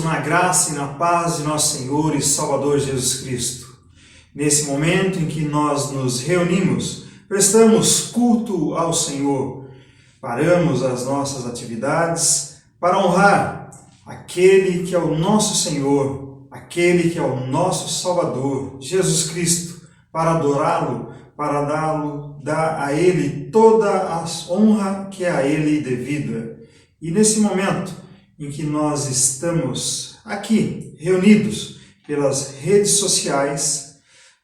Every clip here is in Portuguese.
na graça e na paz de nosso Senhor e Salvador Jesus Cristo. Nesse momento em que nós nos reunimos, prestamos culto ao Senhor, paramos as nossas atividades para honrar aquele que é o nosso Senhor, aquele que é o nosso Salvador, Jesus Cristo, para adorá-lo, para dar a Ele toda a honra que é a Ele devida. E nesse momento em que nós estamos aqui, reunidos pelas redes sociais,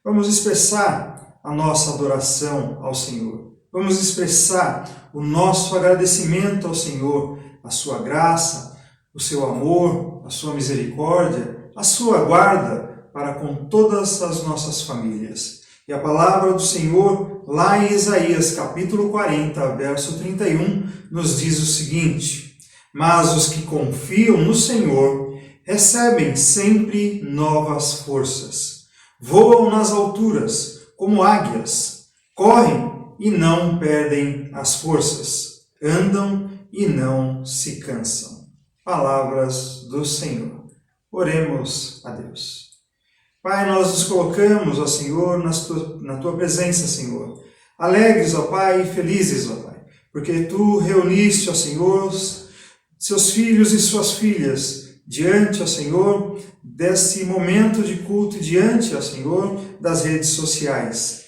vamos expressar a nossa adoração ao Senhor. Vamos expressar o nosso agradecimento ao Senhor, a sua graça, o seu amor, a sua misericórdia, a sua guarda para com todas as nossas famílias. E a palavra do Senhor, lá em Isaías, capítulo 40, verso 31, nos diz o seguinte: mas os que confiam no Senhor recebem sempre novas forças. Voam nas alturas como águias, correm e não perdem as forças, andam e não se cansam. Palavras do Senhor. Oremos a Deus. Pai, nós nos colocamos, ó Senhor, na Tua presença, Senhor. Alegres, ó Pai, e felizes, ó Pai, porque Tu reuniste, ó Senhor, seus filhos e suas filhas diante, ó Senhor, desse momento de culto, diante, ó Senhor, das redes sociais.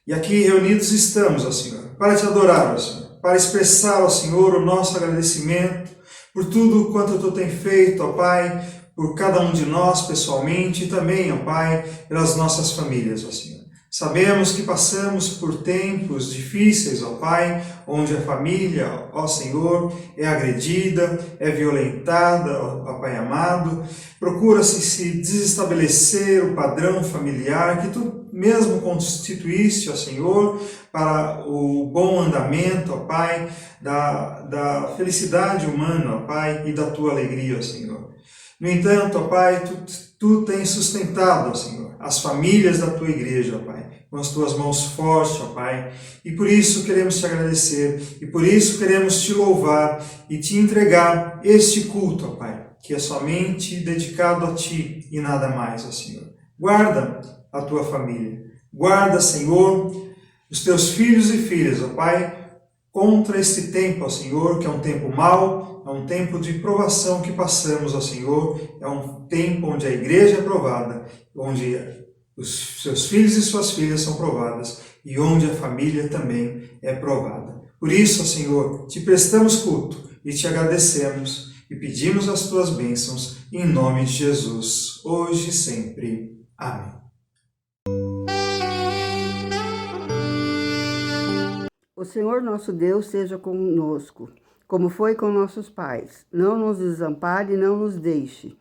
E aqui reunidos estamos, ó Senhor, para Te adorar, ó Senhor, para expressar, ó Senhor, o nosso agradecimento por tudo quanto Tu tem feito, ó Pai, por cada um de nós pessoalmente e também, ó Pai, pelas nossas famílias, ó Senhor. Sabemos que passamos por tempos difíceis, ó Pai, onde a família, ó Senhor, é agredida, é violentada, ó Pai amado. Procura-se se desestabelecer o padrão familiar que Tu mesmo constituíste, ó Senhor, para o bom andamento, ó Pai, da felicidade humana, ó Pai, e da Tua alegria, ó Senhor. No entanto, ó Pai, Tu tens sustentado, ó Senhor, as famílias da Tua igreja, ó Pai, com as Tuas mãos fortes, ó Pai, e por isso queremos Te agradecer, e por isso queremos Te louvar e Te entregar este culto, ó Pai, que é somente dedicado a Ti e nada mais, ó Senhor. Guarda a Tua família, guarda, Senhor, os Teus filhos e filhas, ó Pai, contra este tempo, ó Senhor, que é um tempo mau, é um tempo de provação que passamos, ó Senhor, é um tempo onde a igreja é provada, onde os seus filhos e suas filhas são provadas e onde a família também é provada. Por isso, ó Senhor, Te prestamos culto e Te agradecemos e pedimos as Tuas bênçãos em nome de Jesus, hoje e sempre. Amém. O Senhor nosso Deus seja conosco, como foi com nossos pais. Não nos desampare, não nos deixe,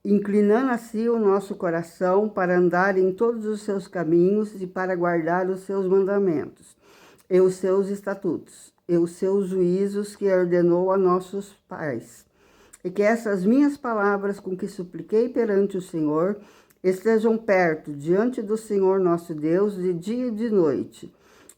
inclinando assim o nosso coração para andar em todos os seus caminhos e para guardar os seus mandamentos, e os seus estatutos, e os seus juízos que ordenou a nossos pais. E que essas minhas palavras com que supliquei perante o Senhor estejam perto, diante do Senhor nosso Deus, de dia e de noite,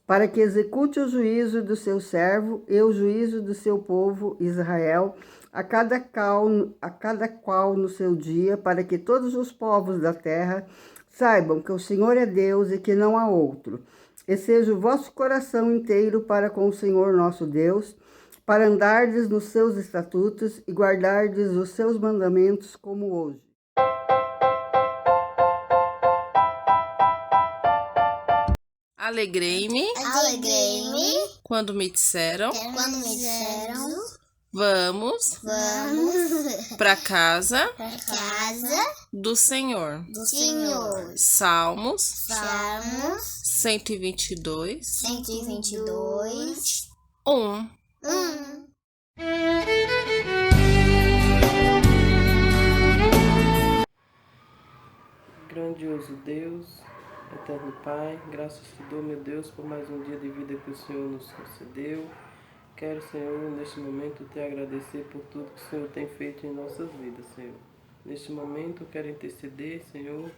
para que execute o juízo do seu servo e o juízo do seu povo Israel, a cada qual no seu dia, para que todos os povos da terra saibam que o Senhor é Deus e que não há outro. E seja o vosso coração inteiro para com o Senhor nosso Deus, para andardes nos seus estatutos e guardardes os seus mandamentos como hoje. Alegrei-me quando me disseram vamos para casa do Senhor. Salmos 122 1. Grandioso Deus, eterno Pai, graças te dou, meu Deus, por mais um dia de vida que o Senhor nos concedeu. Quero, Senhor, neste momento te agradecer por tudo que o Senhor tem feito em nossas vidas, Senhor. Neste momento, quero interceder, Senhor,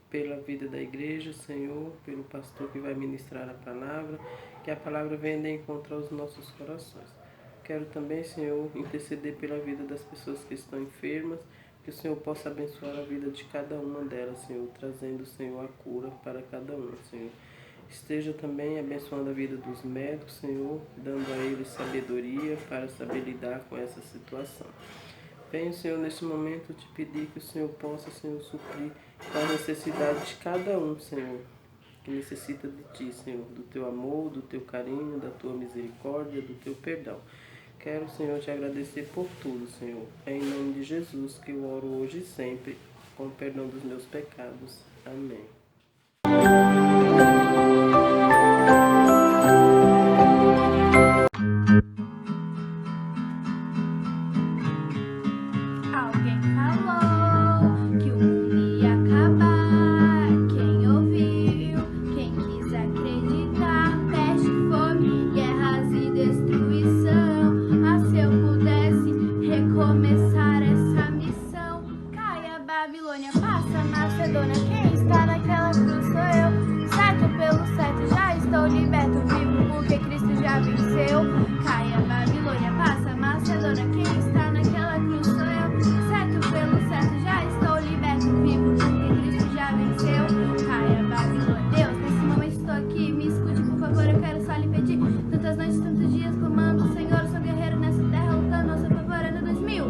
pela vida da igreja, Senhor, pelo pastor que vai ministrar a palavra, que a palavra venha de encontro aos nossos corações. Quero também, Senhor, interceder pela vida das pessoas que estão enfermas, Que o Senhor possa abençoar a vida de cada uma delas, Senhor, trazendo, Senhor, a cura para cada uma, Senhor. Esteja também abençoando a vida dos médicos, Senhor, dando a eles sabedoria para saber lidar com essa situação. Venho, Senhor, neste momento te pedir que o Senhor possa, Senhor, suprir a necessidade de cada um, Senhor, que necessita de Ti, Senhor, do Teu amor, do Teu carinho, da Tua misericórdia, do Teu perdão. Quero, Senhor, te agradecer por tudo, Senhor. É em nome de Jesus que eu oro hoje e sempre, com o perdão dos meus pecados. Amém. Alguém falou que o mundo ia acabar. Quem ouviu, quem quis acreditar, peste, fome, guerras e destruição. Ah, se eu pudesse recomeçar essa missão. Caia Babilônia, passa Macedônia, quem está naquela cruz sou eu. Certo pelo certo, já estou liberto, vivo porque Cristo já venceu. Caia Babilônia, passa Macedônia, quem está naquela cruz sou eu. Certo pelo certo, já estou liberto, vivo porque Cristo já venceu. Caia Babilônia, Deus, nesse momento estou aqui, me escute por favor, eu quero só lhe pedir. Tantas noites, tantos dias, comando o Senhor, sou guerreiro nessa terra, lutando ao seu favor, ano 2000.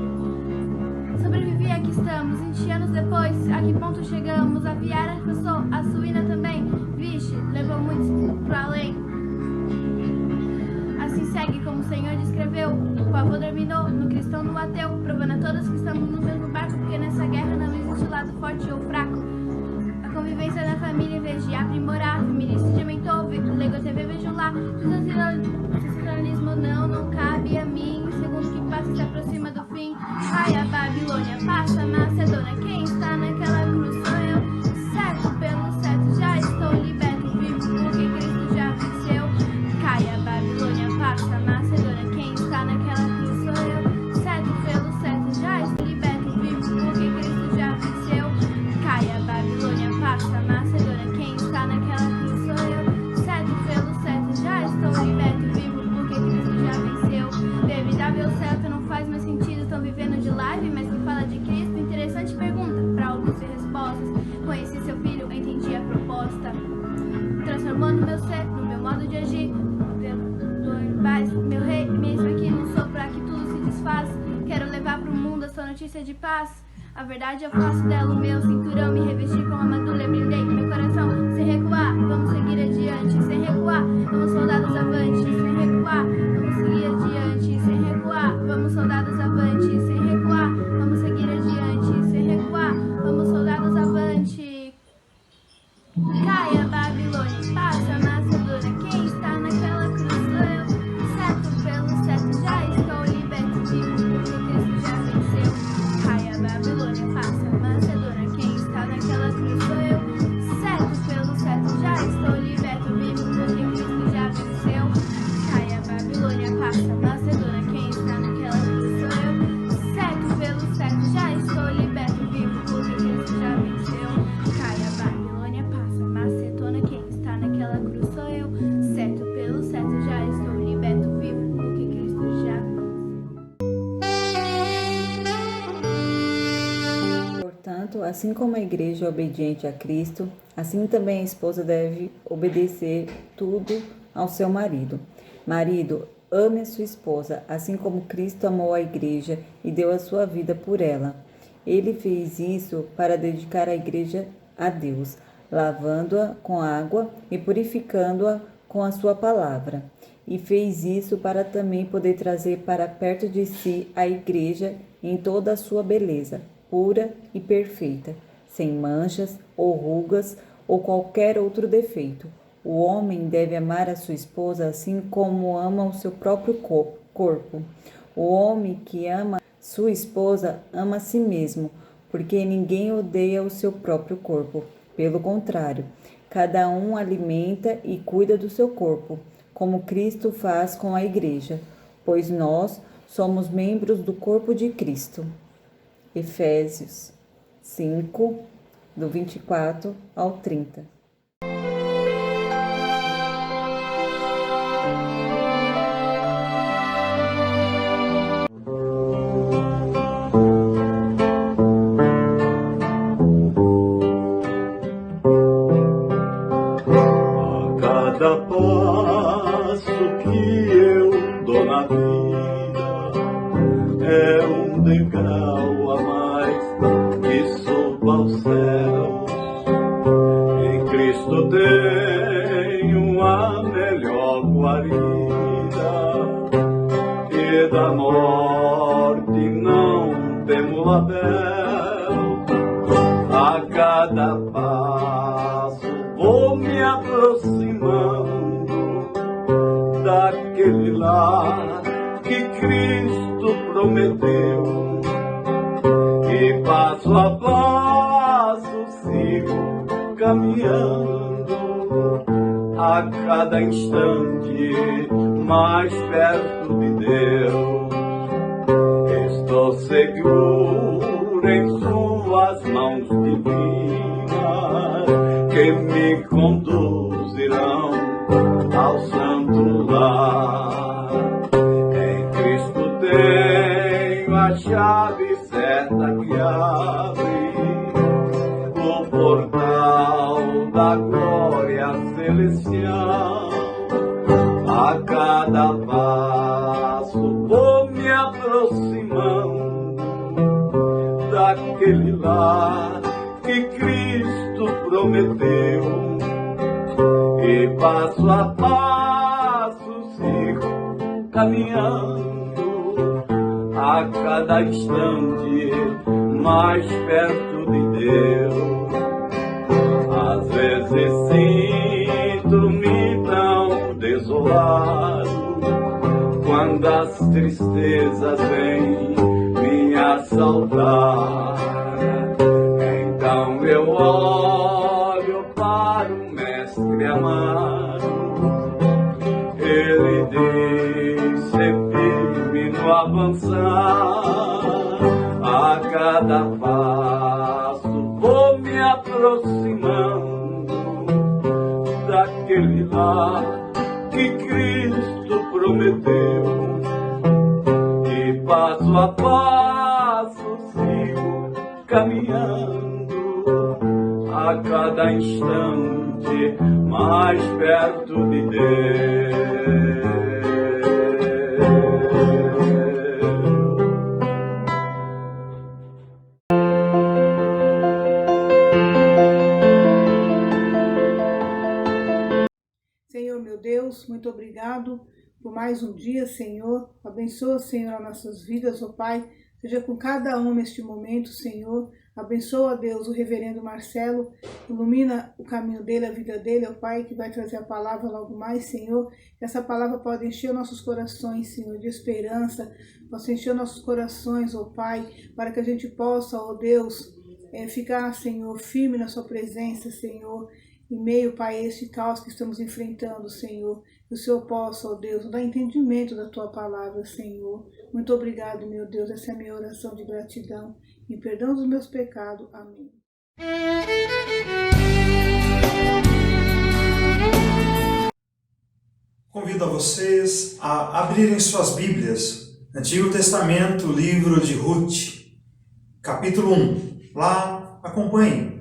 Sobrevivi, aqui estamos, 20 anos depois, a que ponto chegamos? A Viara passou, a suína também, vixe, levou muitos pro além. Assim segue como o Senhor descreveu, o pavor dominou no cristão, no ateu, provando a todos que estamos no mesmo barco, porque nessa guerra não existe lado forte ou fraco. A convivência da família, em vez de aprimorar, feminista aumentou, Lego TV vejo lá, sensacionalismo não cabe a mim, segundo que passa se aproxima do fim. Ai, a Babilônia, passa Macedônia, quem está naquela cruz sou eu. Certo pelo certo, já estou liberto, vivo porque Cristo já venceu. Cai a Babilônia, passa Macedônia, quem está naquela cruz sou eu. Certo pelo certo, já estou liberto, vivo porque Cristo já venceu. Cai a Babilônia, passa Macedônia, quem está naquela cruz sou eu. Certo pelo certo, já estou liberto, vivo porque Cristo já venceu. Bem-vindo ao certo não faz mais sentido, estão vivendo de live, mas que fala de Cristo. Interessante pergunta, para alguns sem respostas. Conheci seu filho, entendi a proposta. Transformando meu ser, no meu modo de agir. Meu rei, mesmo aqui não sou pra que tudo se desfaz. Quero levar pro mundo a sua notícia de paz. A verdade eu faço dela o meu cinturão. Me revesti com armadura, brindei meu coração. Sem recuar, vamos seguir adiante. Sem recuar, vamos soldados avante. Sem recuar, vamos seguir adiante. Sem recuar, vamos soldados avante. Sem recuar, vamos seguir adiante. Sem recuar, vamos soldados avante. Caia Babilônia, passa Macedônia, quem está naquela cruz sou eu. Certo pelo certo, já estou liberto, vivo porque Cristo já venceu. Caia Babilônia, passa Macedônia, quem está naquela cruz sou eu. Certo pelo certo, já estou liberto, vivo porque Cristo já venceu. Caia Babilônia, passa Macedônia, quem está naquela cruz sou eu. Certo pelo certo, já estou liberto, vivo porque Cristo já venceu. Caia Babilônia, passa Macedônia, quem está naquela cruz sou eu. Certo pelo certo, já estou liberto, vivo porque Cristo já venceu. Portanto, assim como a igreja é obediente a Cristo, assim também a esposa deve obedecer tudo ao seu marido. Marido, ame a sua esposa, assim como Cristo amou a igreja e deu a sua vida por ela. Ele fez isso para dedicar a igreja a Deus, lavando-a com água e purificando-a com a sua palavra. E fez isso para também poder trazer para perto de si a igreja em toda a sua beleza, pura e perfeita, sem manchas ou rugas ou qualquer outro defeito. O homem deve amar a sua esposa assim como ama o seu próprio corpo. O homem que ama sua esposa ama a si mesmo, porque ninguém odeia o seu próprio corpo. Pelo contrário, cada um alimenta e cuida do seu corpo, como Cristo faz com a igreja, pois nós somos membros do corpo de Cristo. Efésios 5, do 24 ao 30. aos céus. Em Cristo tenho a melhor guarida, e da morte não temo a véu. A cada passo vou me aproximando daquele lar que Cristo prometeu, e passo a passo sigo caminhando, a cada instante mais perto de Deus. Estou seguro em suas mãos divinas, que me conduzirão ao santo lar. Em Cristo tenho a chave certa que abre o portal da glória celestial. A cada passo vou me aproximando daquele lar que Cristo prometeu, e passo a passo sigo caminhando, a cada instante mais perto de Deus. Às vezes sinto-me tão desolado, quando as tristezas vêm me assaltar. Então eu olho para o Mestre amado, ele diz: ser firme no avançar. A cada passo vou me aproximando daquele lar que Cristo prometeu, e passo a passo sigo caminhando, a cada instante mais perto de Deus. Senhor, meu Deus, muito obrigado por mais um dia, Senhor. Abençoa, Senhor, as nossas vidas, ó Pai. Seja com cada um neste momento, Senhor. Abençoa, Deus, o reverendo Marcelo. Ilumina o caminho dele, a vida dele, ó Pai, que vai trazer a palavra logo mais, Senhor. Que essa palavra pode encher nossos corações, Senhor, de esperança. Possa encher nossos corações, ó Pai, para que a gente possa, ó Deus, ficar, Senhor, firme na sua presença, Senhor. Em meio, Pai, a esse caos que estamos enfrentando, Senhor, que o Senhor possa, ó Deus, dar entendimento da Tua palavra, Senhor. Muito obrigado, meu Deus, essa é a minha oração de gratidão. Em perdão dos meus pecados. Amém. Convido a vocês a abrirem suas Bíblias, Antigo Testamento, livro de Ruth, capítulo 1. Lá, acompanhem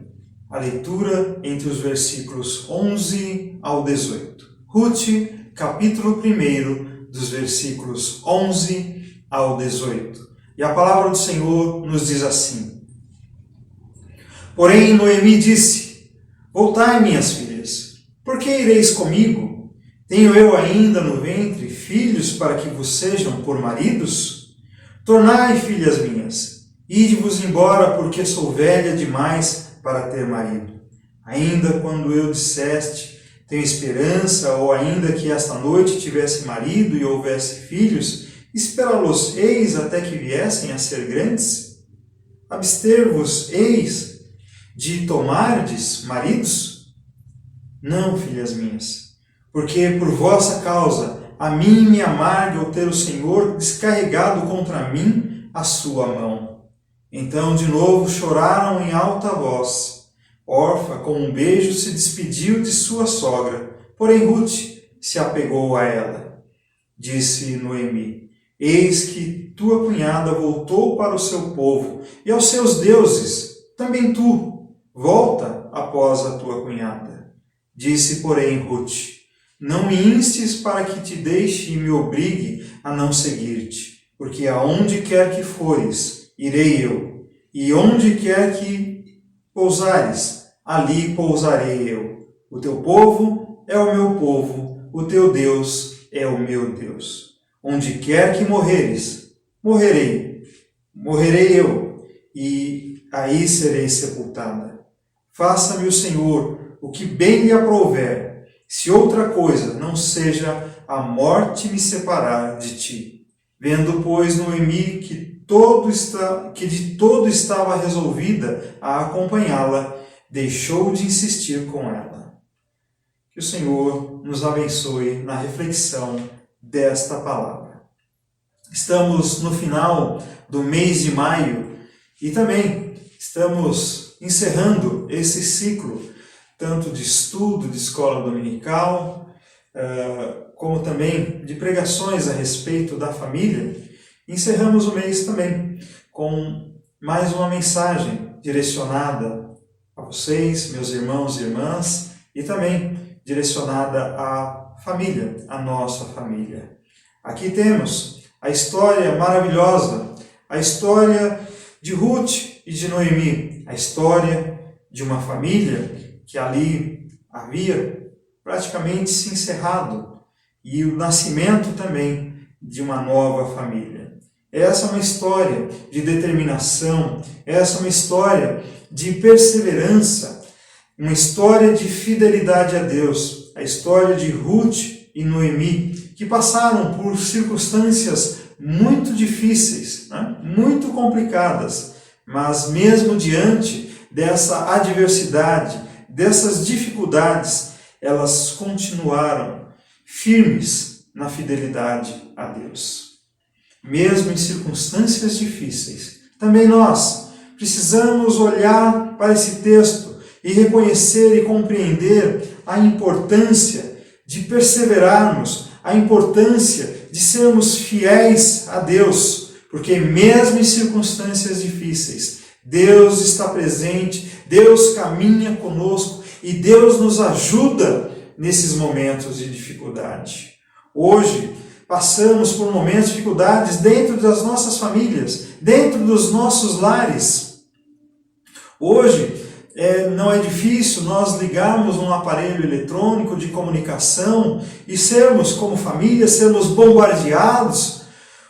a leitura entre os versículos 11 ao 18. Ruth, capítulo 1, dos versículos 11 ao 18. E a palavra do Senhor nos diz assim: Porém, Noemi disse: Voltai, minhas filhas, por que ireis comigo? Tenho eu ainda no ventre filhos para que vos sejam por maridos? Tornai, filhas minhas, ide-vos embora, porque sou velha demais para ter marido. Ainda quando eu disseste, tenho esperança, ou ainda que esta noite tivesse marido e houvesse filhos, esperá-los-eis até que viessem a ser grandes? Abster-vos-eis de tomardes maridos? Não, filhas minhas, porque por vossa causa a mim me amarga o ter o Senhor descarregado contra mim a sua mão. Então de novo choraram em alta voz. Orfa, com um beijo, se despediu de sua sogra, porém Ruth se apegou a ela. Disse Noemi: Eis que tua cunhada voltou para o seu povo e aos seus deuses. Também tu, volta após a tua cunhada. Disse, porém, Ruth: Não me instes para que te deixe e me obrigue a não seguir-te, porque aonde quer que fores, irei eu, e onde quer que pousares, ali pousarei eu. O teu povo é o meu povo, o teu Deus é o meu Deus. Onde quer que morreres, morrerei eu, e aí serei sepultada. Faça-me o Senhor o que bem lhe aprouver, se outra coisa não seja a morte me separar de ti. Vendo, pois, Noemi que de todo estava resolvida a acompanhá-la, deixou de insistir com ela. Que o Senhor nos abençoe na reflexão desta palavra. Estamos no final do mês de maio e também estamos encerrando esse ciclo, tanto de estudo de escola dominical, como também de pregações a respeito da família. Encerramos o mês também com mais uma mensagem direcionada a vocês, meus irmãos e irmãs, e também direcionada à família, à nossa família. Aqui temos a história maravilhosa, a história de Ruth e de Noemi, a história de uma família que ali havia praticamente se encerrado, e o nascimento também de uma nova família. Essa é uma história de determinação, essa é uma história de perseverança, uma história de fidelidade a Deus, a história de Ruth e Noemi, que passaram por circunstâncias muito difíceis, muito complicadas, mas mesmo diante dessa adversidade, dessas dificuldades, elas continuaram firmes na fidelidade a Deus. Mesmo em circunstâncias difíceis, também nós precisamos olhar para esse texto e reconhecer e compreender a importância de perseverarmos, a importância de sermos fiéis a Deus, porque mesmo em circunstâncias difíceis, Deus está presente, Deus caminha conosco e Deus nos ajuda nesses momentos de dificuldade. Hoje, passamos por momentos de dificuldades dentro das nossas famílias, dentro dos nossos lares. Hoje, não é difícil nós ligarmos um aparelho eletrônico de comunicação e sermos, como família, sermos bombardeados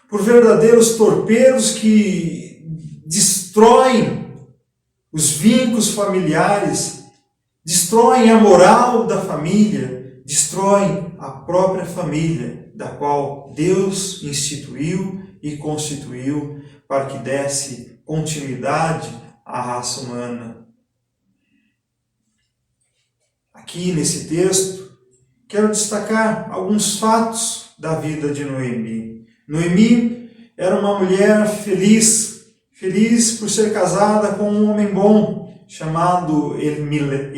por verdadeiros torpedos que destroem os vínculos familiares, destroem a moral da família, destroem a própria família, da qual Deus instituiu e constituiu para que desse continuidade à raça humana. Aqui nesse texto, quero destacar alguns fatos da vida de Noemi. Noemi era uma mulher feliz por ser casada com um homem bom, chamado Elimeleque,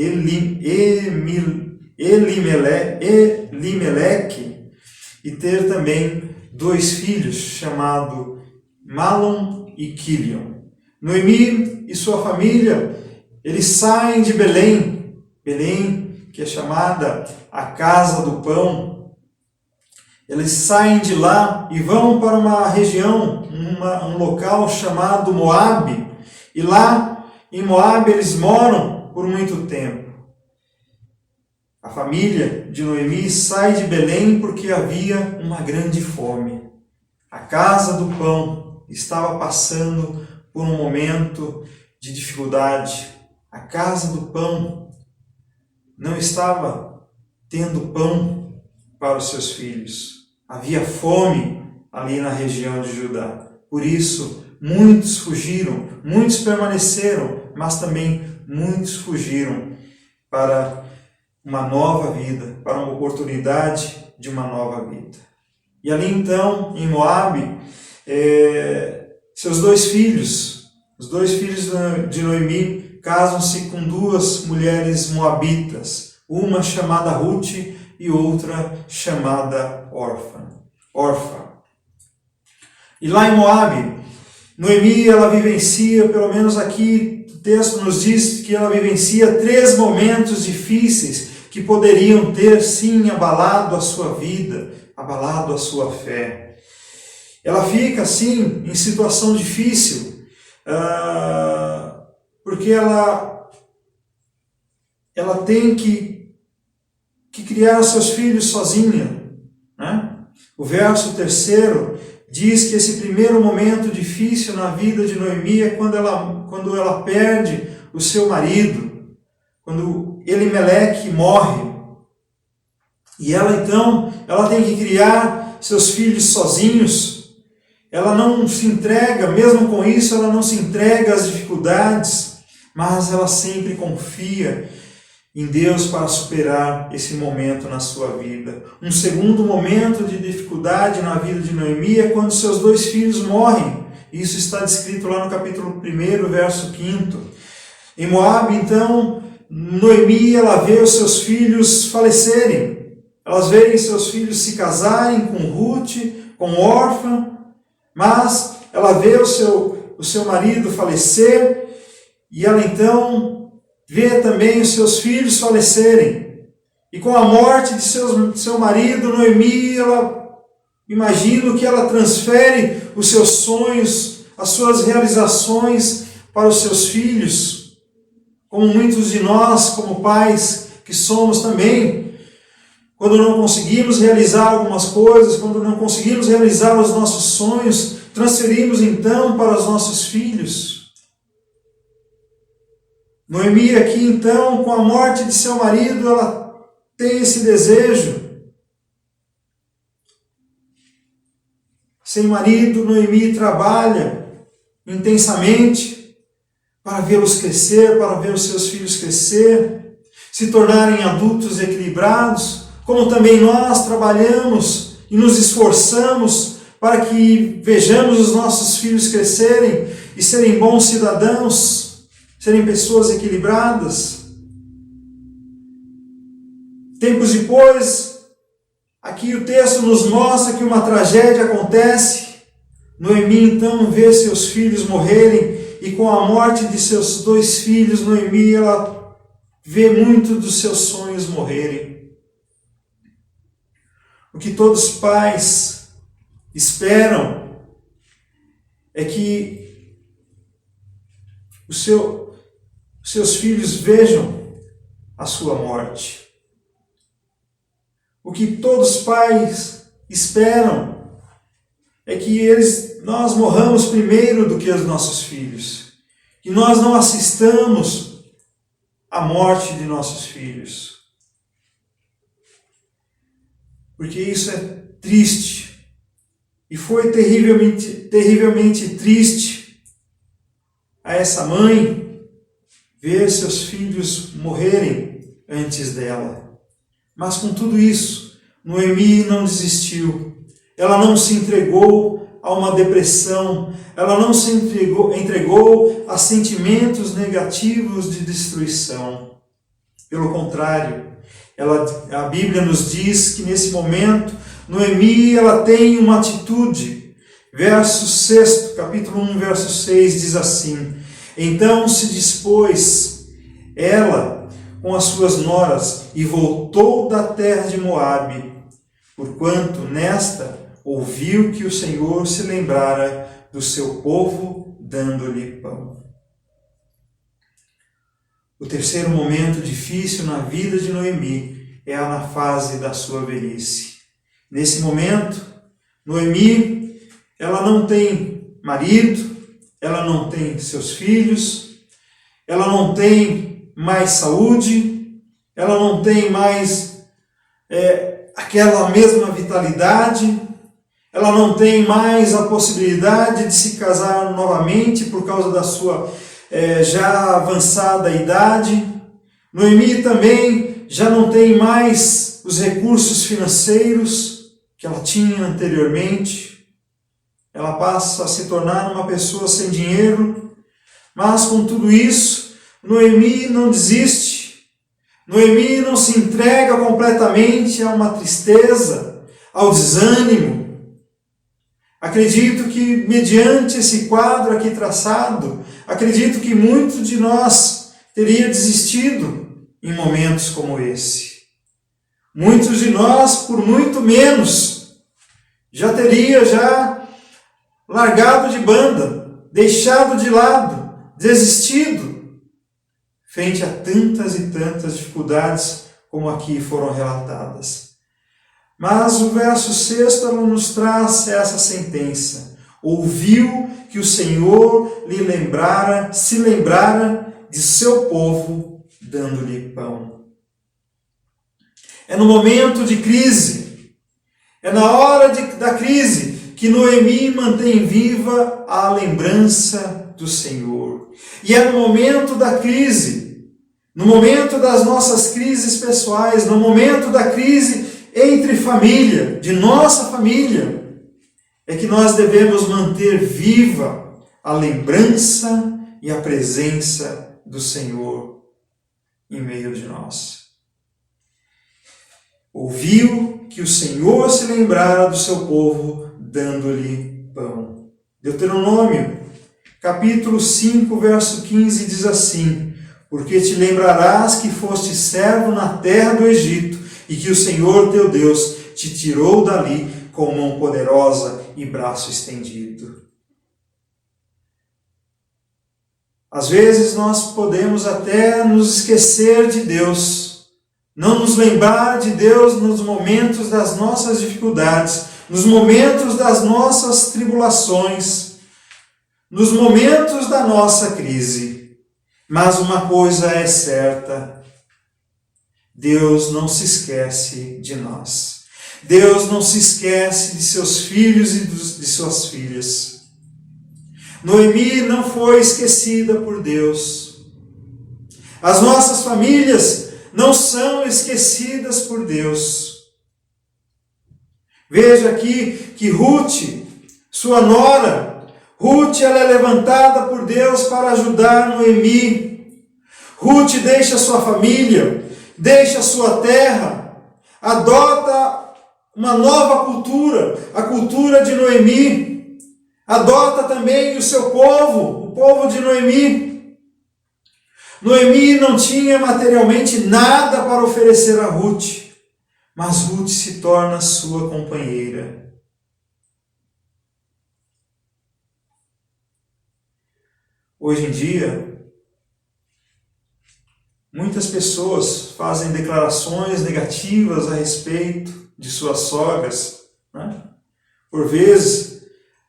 e ter também 2 filhos, chamados Malom e Quilion. Noemi e sua família, eles saem de Belém, que é chamada a Casa do Pão. Eles saem de lá e vão para uma região, um local chamado Moabe, e lá em Moabe eles moram por muito tempo. A família de Noemi sai de Belém porque havia uma grande fome. A Casa do Pão estava passando por um momento de dificuldade. A Casa do Pão não estava tendo pão para os seus filhos. Havia fome ali na região de Judá. Por isso, muitos fugiram, muitos permaneceram, mas também muitos fugiram para uma nova vida, para uma oportunidade de uma nova vida. E ali então, em Moabe, seus 2 filhos, os 2 filhos de Noemi, casam-se com 2 mulheres moabitas, uma chamada Ruth e outra chamada Orfa. E lá em Moabe, Noemi, ela vivencia, pelo menos aqui o texto nos diz que ela vivencia 3 momentos difíceis que poderiam ter, sim, abalado a sua vida, abalado a sua fé. Ela fica, sim, em situação difícil, porque ela tem que criar os seus filhos sozinha, né? O verso 3 diz que esse primeiro momento difícil na vida de Noemi é quando ela perde o seu marido, quando Elimeleque morre. E ela tem que criar seus filhos sozinhos. Ela não se entrega, mesmo com isso, ela não se entrega às dificuldades, mas ela sempre confia em Deus para superar esse momento na sua vida. Um segundo momento de dificuldade na vida de Noemi é quando seus 2 filhos morrem. Isso está descrito lá no capítulo 1, verso 5. Em Moabe, então, Noemi, ela vê os seus filhos falecerem. Elas veem seus filhos se casarem com Ruth, com Orfa, mas ela vê o seu marido falecer e ela então vê também os seus filhos falecerem. E com a morte de seu marido, Noemi, imagino que ela transfere os seus sonhos, as suas realizações para os seus filhos. Como muitos de nós, como pais que somos também, quando não conseguimos realizar algumas coisas, quando não conseguimos realizar os nossos sonhos, transferimos então para os nossos filhos. Noemi aqui então, com a morte de seu marido, ela tem esse desejo. Sem marido, Noemi trabalha intensamente para vê-los crescer, para ver os seus filhos crescer, se tornarem adultos equilibrados, como também nós trabalhamos e nos esforçamos para que vejamos os nossos filhos crescerem e serem bons cidadãos, serem pessoas equilibradas. Tempos depois, aqui o texto nos mostra que uma tragédia acontece. Noemi então vê seus filhos morrerem e com a morte de seus 2 filhos, Noemi ela vê muito dos seus sonhos morrerem. O que todos os pais esperam é que os seus filhos vejam a sua morte. O que todos os pais esperam é que nós morramos primeiro do que os nossos filhos, que nós não assistamos à morte de nossos filhos. Porque isso é triste, e foi terrivelmente triste a essa mãe ver seus filhos morrerem antes dela. Mas com tudo isso, Noemi não desistiu. Ela não se entregou a uma depressão. Ela não se entregou a sentimentos negativos de destruição. Pelo contrário, a Bíblia nos diz que nesse momento, Noemi ela tem uma atitude. Verso 6, capítulo 1, verso 6 diz assim: Então se dispôs ela com as suas noras e voltou da terra de Moabe, porquanto nesta ouviu que o Senhor se lembrara do seu povo, dando-lhe pão. O terceiro momento difícil na vida de Noemi é na fase da sua velhice. Nesse momento, Noemi, ela não tem marido, ela não tem seus filhos, ela não tem mais saúde, ela não tem mais aquela mesma vitalidade, ela não tem mais a possibilidade de se casar novamente por causa da sua já avançada idade. Noemi também já não tem mais os recursos financeiros que ela tinha anteriormente. Ela passa a se tornar uma pessoa sem dinheiro, mas com tudo isso, Noemi não desiste. Noemi não se entrega completamente a uma tristeza, ao desânimo. Acredito que, mediante esse quadro aqui traçado, acredito que muitos de nós teria desistido em momentos como esse. Muitos de nós, por muito menos, já teria largado de banda, deixado de lado, desistido frente a tantas e tantas dificuldades como aqui foram relatadas. Mas o verso 6 nos traz essa sentença. Ouviu que o Senhor se lembrara de seu povo, dando-lhe pão. É no momento de crise, é na hora da crise que Noemi mantém viva a lembrança do Senhor. E é no momento da crise, no momento das nossas crises pessoais, no momento da crise entre família, de nossa família, é que nós devemos manter viva a lembrança e a presença do Senhor em meio de nós. Ouviu que o Senhor se lembrara do seu povo, dando-lhe pão. Deuteronômio, capítulo 5, verso 15, diz assim: porque te lembrarás que foste servo na terra do Egito, e que o Senhor teu Deus te tirou dali com mão poderosa e braço estendido. Às vezes nós podemos até nos esquecer de Deus, não nos lembrar de Deus nos momentos das nossas dificuldades, nos momentos das nossas tribulações, nos momentos da nossa crise. Mas uma coisa é certa: Deus não se esquece de nós. Deus não se esquece de seus filhos e de suas filhas. Noemi não foi esquecida por Deus. As nossas famílias não são esquecidas por Deus. Veja aqui que Ruth, sua nora, Ruth ela é levantada por Deus para ajudar Noemi. Ruth deixa sua família, deixa sua terra, adota uma nova cultura, a cultura de Noemi, adota também o seu povo, o povo de Noemi. Noemi não tinha materialmente nada para oferecer a Ruth, mas Ruth se torna sua companheira. Hoje em dia, muitas pessoas fazem declarações negativas a respeito de suas sogras, né? Por vezes,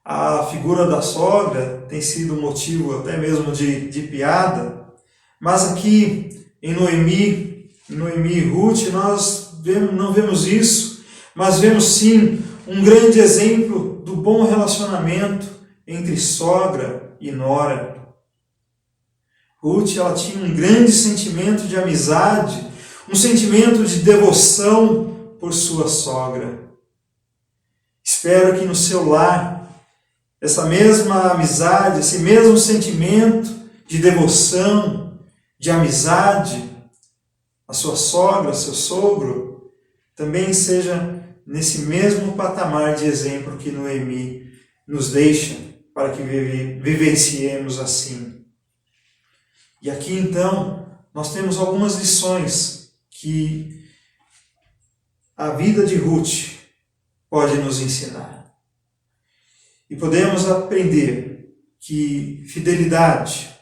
a figura da sogra tem sido motivo até mesmo de piada, mas aqui em Noemi e Ruth nós não vemos isso, mas vemos sim um grande exemplo do bom relacionamento entre sogra e nora. Ruth ela tinha um grande sentimento de amizade, um sentimento de devoção por sua sogra. Espero que no seu lar, essa mesma amizade, esse mesmo sentimento de devoção, de amizade, a sua sogra, seu sogro, também seja nesse mesmo patamar de exemplo que Noemi nos deixa, para que vivenciemos assim. E aqui então, nós temos algumas lições que a vida de Ruth pode nos ensinar. E podemos aprender que fidelidade,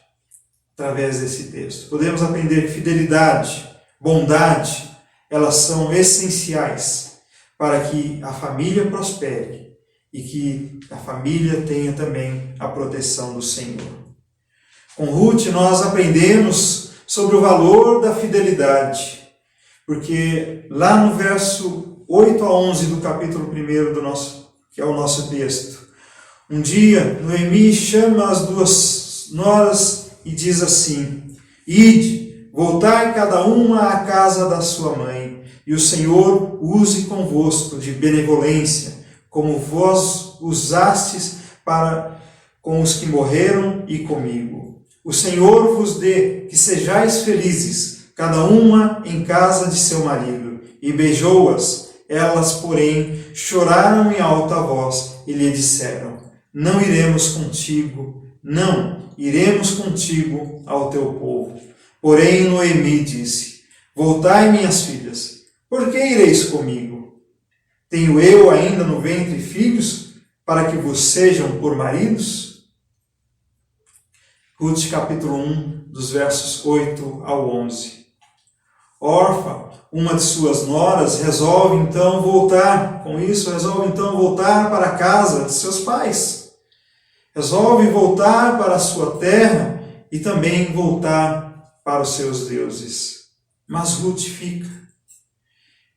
através desse texto, podemos aprender que fidelidade, bondade, elas são essenciais para que a família prospere e que a família tenha também a proteção do Senhor. Com Ruth nós aprendemos sobre o valor da fidelidade, porque lá no verso 8 a 11 do capítulo 1 que é o nosso texto, um dia Noemi chama as duas noras e diz assim: ide, voltai cada uma à casa da sua mãe, e o Senhor use convosco de benevolência, como vós usastes para com os que morreram e comigo. O Senhor vos dê que sejais felizes, cada uma em casa de seu marido. E beijou-as. Elas, porém, choraram em alta voz e lhe disseram: não iremos contigo, não iremos contigo ao teu povo. Porém Noemi disse: voltai, minhas filhas, por que ireis comigo? Tenho eu ainda no ventre filhos, para que vos sejam por maridos? Ruth capítulo 1, dos versos 8 ao 11. Orfa, uma de suas noras, resolve então voltar para a casa de seus pais. Resolve voltar para a sua terra e também voltar para os seus deuses. Mas Ruth fica.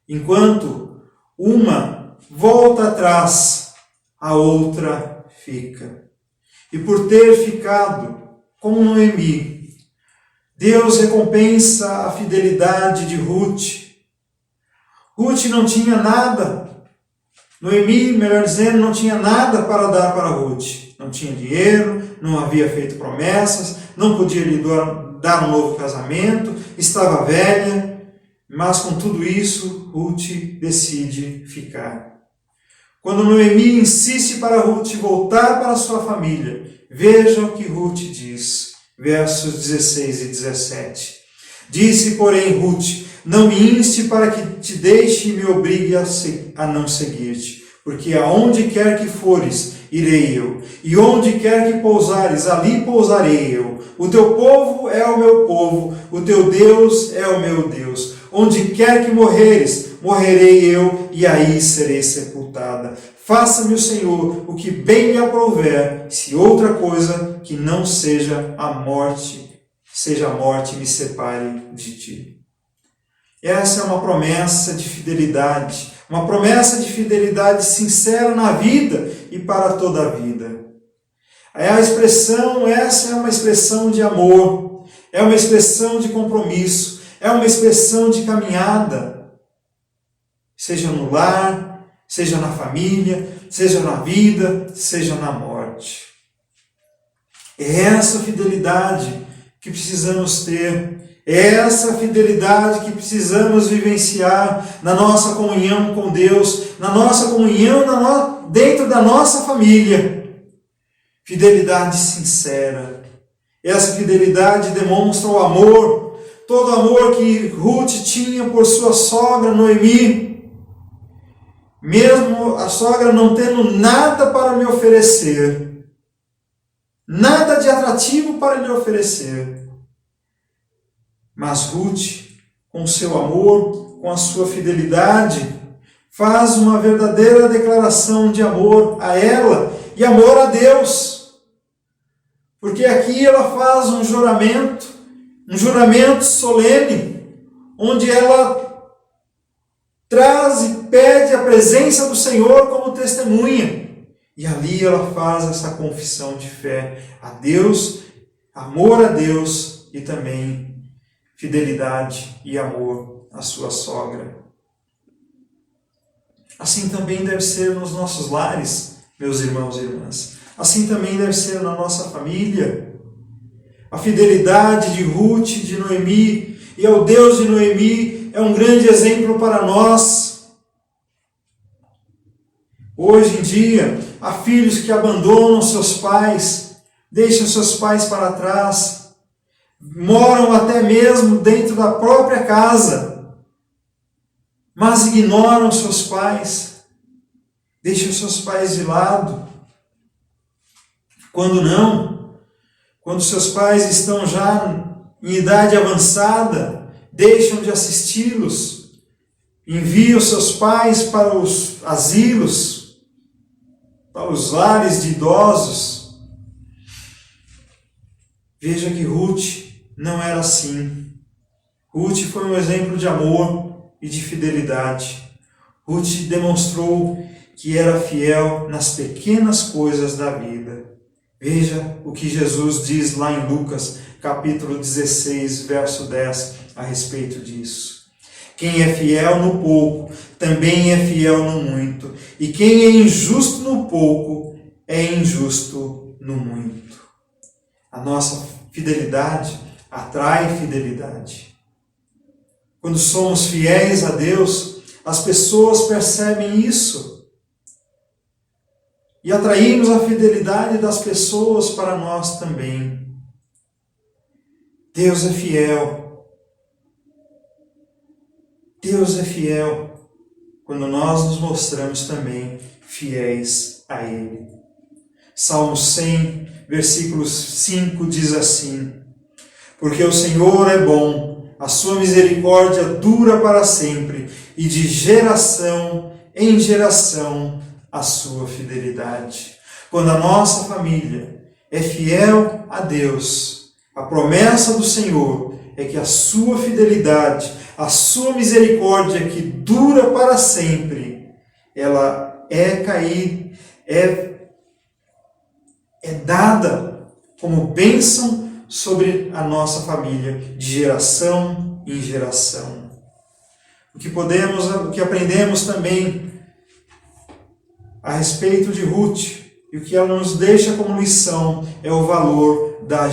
Enquanto uma volta atrás, a outra fica. E por ter ficado, como Noemi, Deus recompensa a fidelidade de Ruth. Ruth não tinha nada, Noemi, melhor dizendo, não tinha nada para dar para Ruth. Não tinha dinheiro, não havia feito promessas, não podia lhe dar um novo casamento, estava velha, mas com tudo isso, Ruth decide ficar. Quando Noemi insiste para Ruth voltar para sua família, veja o que Ruth diz, versos 16 e 17. Disse, porém, Ruth: não me inste para que te deixe e me obrigue a não seguir-te, porque aonde quer que fores, irei eu, e onde quer que pousares, ali pousarei eu. O teu povo é o meu povo, o teu Deus é o meu Deus. Onde quer que morreres, morrerei eu, e aí serei sepultada. Faça-me o Senhor o que bem lhe aprouver, se outra coisa que não seja a morte me separe de ti. Essa é uma promessa de fidelidade sincera na vida e para toda a vida. Essa é uma expressão de amor, é uma expressão de compromisso, é uma expressão de caminhada, seja no lar, seja na família, seja na vida, seja na morte. É essa fidelidade que precisamos ter, é essa fidelidade que precisamos vivenciar na nossa comunhão com Deus, na nossa comunhão dentro da nossa família. Fidelidade sincera. Essa fidelidade demonstra o amor, todo o amor que Ruth tinha por sua sogra Noemi. Mesmo a sogra não tendo nada para me oferecer, nada de atrativo para lhe oferecer. Mas Ruth, com seu amor, com a sua fidelidade, faz uma verdadeira declaração de amor a ela e amor a Deus. Porque aqui ela faz um juramento solene, onde ela traz e pede a presença do Senhor como testemunha. E ali ela faz essa confissão de fé a Deus, amor a Deus e também fidelidade e amor à sua sogra. Assim também deve ser nos nossos lares, meus irmãos e irmãs. Assim também deve ser na nossa família. A fidelidade de Ruth, de Noemi e ao Deus de Noemi é um grande exemplo para nós. Hoje em dia, há filhos que abandonam seus pais, deixam seus pais para trás, moram até mesmo dentro da própria casa, mas ignoram seus pais, deixam seus pais de lado. Quando seus pais estão já em idade avançada, deixam de assisti-los, enviam seus pais para os asilos, para os lares de idosos. Veja que Ruth não era assim. Ruth foi um exemplo de amor e de fidelidade. Ruth demonstrou que era fiel nas pequenas coisas da vida. Veja o que Jesus diz lá em Lucas, capítulo 16, verso 10, a respeito disso. Quem é fiel no pouco, também é fiel no muito. E quem é injusto no pouco, é injusto no muito. A nossa fidelidade atrai fidelidade. Quando somos fiéis a Deus, as pessoas percebem isso. E atraímos a fidelidade das pessoas para nós também. Deus é fiel. Deus é fiel quando nós nos mostramos também fiéis a Ele. Salmo 100, versículo 5 diz assim: porque o Senhor é bom, a sua misericórdia dura para sempre, e de geração em geração a sua fidelidade. Quando a nossa família é fiel a Deus, a promessa do Senhor é que a sua fidelidade, a sua misericórdia que dura para sempre, ela é dada como bênção sobre a nossa família, de geração em geração. O que aprendemos também a respeito de Ruth, e o que ela nos deixa como lição, é o valor da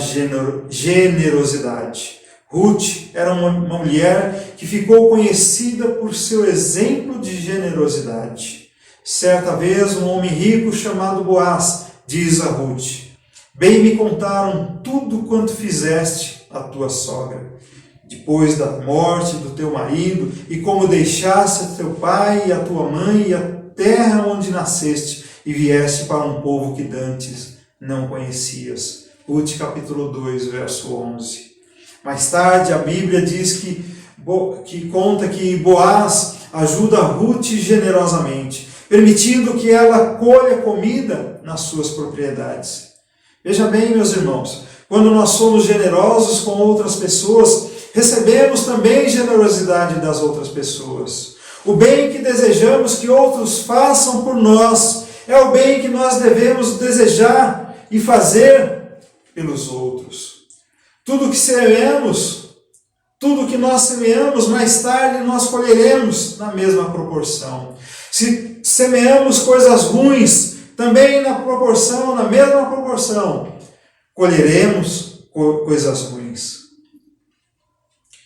generosidade. Ruth era uma mulher que ficou conhecida por seu exemplo de generosidade. Certa vez, um homem rico chamado Boaz diz a Ruth: bem me contaram tudo quanto fizeste à tua sogra, depois da morte do teu marido, e como deixaste teu pai e a tua mãe e a terra onde nasceste, e vieste para um povo que dantes não conhecias. Ruth capítulo 2, verso 11. Mais tarde a Bíblia diz que conta que Boaz ajuda Ruth generosamente, permitindo que ela colha comida nas suas propriedades. Veja bem, meus irmãos, quando nós somos generosos com outras pessoas, recebemos também generosidade das outras pessoas. O bem que desejamos que outros façam por nós é o bem que nós devemos desejar e fazer pelos outros. Tudo que semeamos, tudo que nós semeamos, mais tarde nós colheremos na mesma proporção. Se semeamos coisas ruins, também na mesma proporção, colheremos coisas ruins.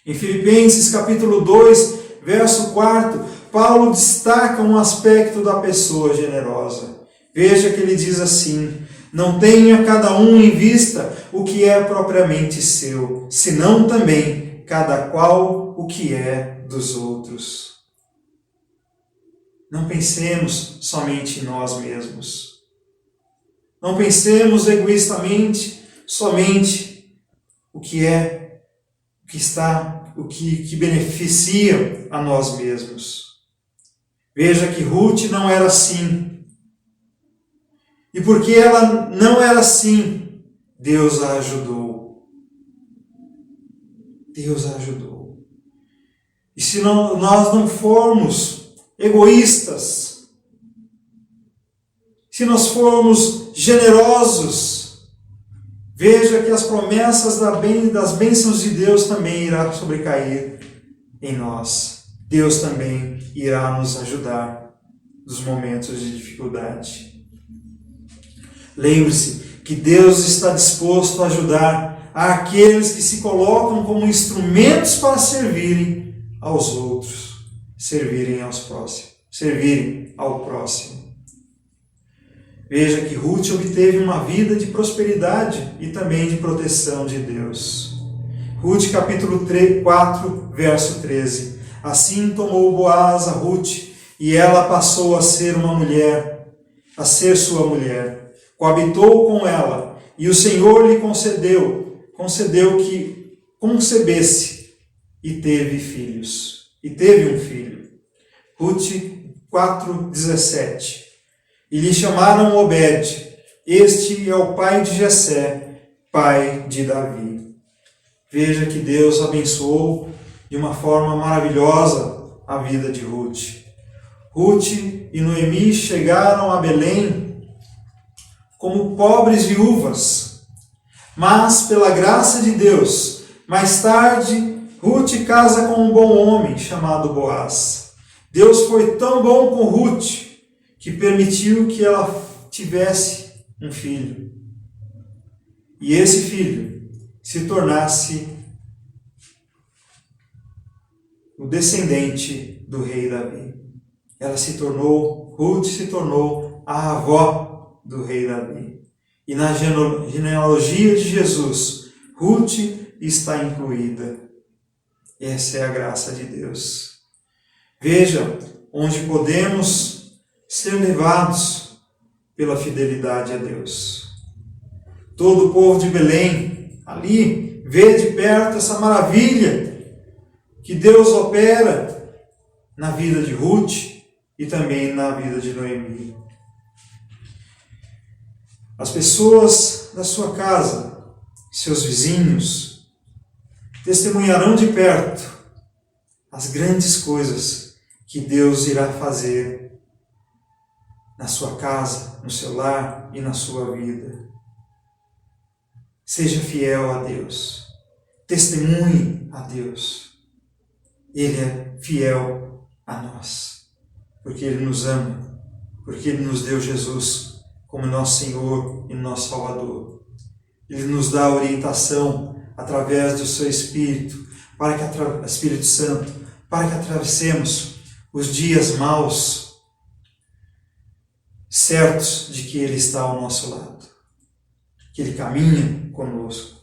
Em Filipenses capítulo 2, verso 4, Paulo destaca um aspecto da pessoa generosa. Veja que ele diz assim: não tenha cada um em vista o que é propriamente seu, senão também cada qual o que é dos outros. Não pensemos somente em nós mesmos. Não pensemos egoístamente somente o que beneficia a nós mesmos. Veja que Ruth não era assim. E porque ela não era assim, Deus a ajudou. Deus a ajudou. E se nós não formos egoístas, se nós formos generosos, veja que as promessas das bênçãos de Deus também irá sobrecair em nós. Deus também irá nos ajudar nos momentos de dificuldade. Lembre-se que Deus está disposto a ajudar aqueles que se colocam como instrumentos para servirem aos outros, servirem ao próximo. Veja que Ruth obteve uma vida de prosperidade e também de proteção de Deus. Ruth capítulo 4, verso 13. Assim tomou Boaz a Ruth, e ela passou a ser sua mulher. Coabitou com ela, e o Senhor lhe concedeu que concebesse, e teve filhos. E teve um filho. Ruth 4:17. E lhe chamaram Obed. Este é o pai de Jessé, pai de Davi. Veja que Deus abençoou de uma forma maravilhosa a vida de Ruth. Ruth e Noemi chegaram a Belém como pobres viúvas, mas pela graça de Deus, mais tarde, Ruth casa com um bom homem chamado Boaz. Deus foi tão bom com Ruth que permitiu que ela tivesse um filho. E esse filho se tornasse o descendente do rei Davi. Ruth se tornou a avó do rei Davi. E na genealogia de Jesus, Ruth está incluída. Essa é a graça de Deus. Veja onde podemos ser levados pela fidelidade a Deus. todo o povo de Belém, ali, vê de perto essa maravilha que Deus opera na vida de Ruth e também na vida de Noemi. As pessoas da sua casa, seus vizinhos, testemunharão de perto as grandes coisas que Deus irá fazer na sua casa, no seu lar e na sua vida. Seja fiel a Deus. Testemunhe a Deus. Ele é fiel a nós. Porque Ele nos ama. Porque Ele nos deu Jesus como nosso Senhor e nosso Salvador. Ele nos dá orientação através do seu Espírito, Espírito Santo, para que atravessemos os dias maus, certos de que Ele está ao nosso lado, que Ele caminha conosco.